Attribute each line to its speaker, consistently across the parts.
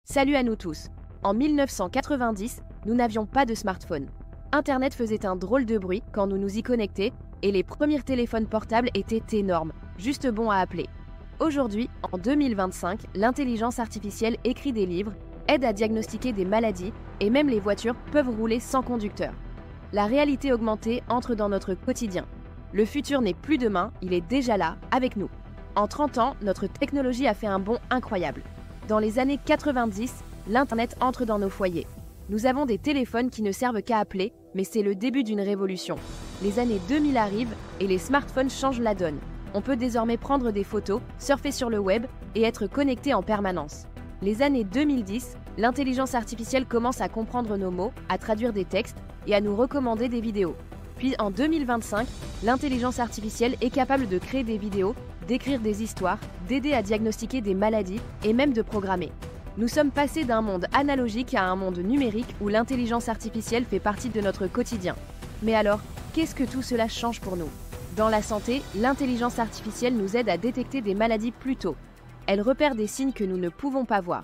Speaker 1: Salut à nous tous. En 1990, nous n'avions pas de smartphone. Internet faisait un drôle de bruit quand nous nous y connections et les premiers téléphones portables étaient énormes, juste bons à appeler. Aujourd'hui, en 2025, l'intelligence artificielle écrit des livres, aide à diagnostiquer des maladies et même les voitures peuvent rouler sans conducteur. La réalité augmentée entre dans notre quotidien. Le futur n'est plus demain, il est déjà là, avec nous. En 30 ans, notre technologie a fait un bond incroyable. Dans les années 90, l'Internet entre dans nos foyers. Nous avons des téléphones qui ne servent qu'à appeler, mais c'est le début d'une révolution. Les années 2000 arrivent et les smartphones changent la donne. On peut désormais prendre des photos, surfer sur le web et être connecté en permanence. Les années 2010, l'intelligence artificielle commence à comprendre nos mots, à traduire des textes et à nous recommander des vidéos. Puis en 2025, l'intelligence artificielle est capable de créer des vidéos, d'écrire des histoires, d'aider à diagnostiquer des maladies et même de programmer. Nous sommes passés d'un monde analogique à un monde numérique où l'intelligence artificielle fait partie de notre quotidien. Mais alors, qu'est-ce que tout cela change pour nous? Dans la santé, l'intelligence artificielle nous aide à détecter des maladies plus tôt. Elle repère des signes que nous ne pouvons pas voir.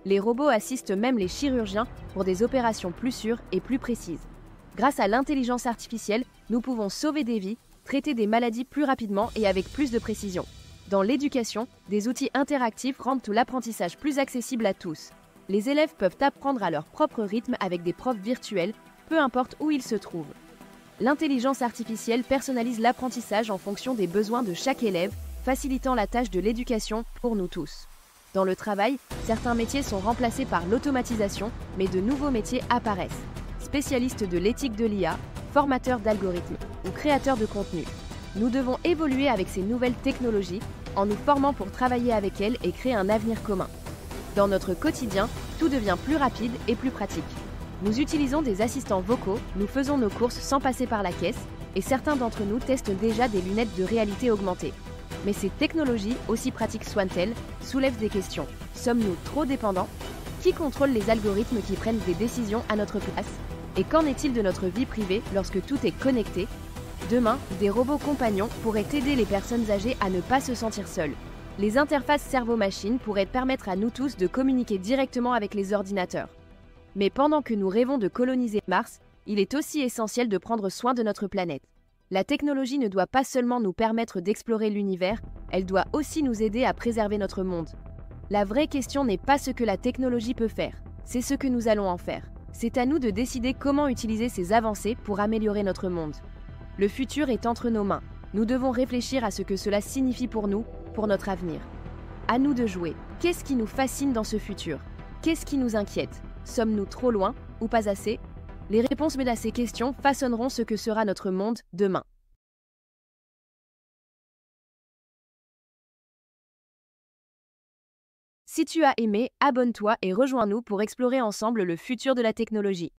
Speaker 1: Les robots assistent même les chirurgiens pour des opérations plus sûres et plus précises. Grâce à l'intelligence artificielle, nous pouvons sauver des vies, traiter des maladies plus rapidement et avec plus de précision. Dans l'éducation, des outils interactifs rendent tout l'apprentissage plus accessible à tous. Les élèves peuvent apprendre à leur propre rythme avec des profs virtuels, peu importe où ils se trouvent. L'intelligence artificielle personnalise l'apprentissage en fonction des besoins de chaque élève, facilitant la tâche de l'éducation pour nous tous. Dans le travail, certains métiers sont remplacés par l'automatisation, mais de nouveaux métiers apparaissent. Spécialistes de l'éthique de l'IA, formateurs d'algorithmes ou créateurs de contenu. Nous devons évoluer avec ces nouvelles technologies en nous formant pour travailler avec elles et créer un avenir commun. Dans notre quotidien, tout devient plus rapide et plus pratique. Nous utilisons des assistants vocaux, nous faisons nos courses sans passer par la caisse et certains d'entre nous testent déjà des lunettes de réalité augmentée. Mais ces technologies, aussi pratiques soient-elles, soulèvent des questions. Sommes-nous trop dépendants? Qui contrôle les algorithmes qui prennent des décisions à notre place? Et qu'en est-il de notre vie privée lorsque tout est connecté? Demain, des robots compagnons pourraient aider les personnes âgées à ne pas se sentir seules. Les interfaces cerveau-machine pourraient permettre à nous tous de communiquer directement avec les ordinateurs. Mais pendant que nous rêvons de coloniser Mars, il est aussi essentiel de prendre soin de notre planète. La technologie ne doit pas seulement nous permettre d'explorer l'univers, elle doit aussi nous aider à préserver notre monde. La vraie question n'est pas ce que la technologie peut faire, c'est ce que nous allons en faire. C'est à nous de décider comment utiliser ces avancées pour améliorer notre monde. Le futur est entre nos mains. Nous devons réfléchir à ce que cela signifie pour nous, pour notre avenir. À nous de jouer. Qu'est-ce qui nous fascine dans ce futur? Qu'est-ce qui nous inquiète? Sommes-nous trop loin ou pas assez? Les réponses à ces questions façonneront ce que sera notre monde demain. Si tu as aimé, abonne-toi et rejoins-nous pour explorer ensemble le futur de la technologie.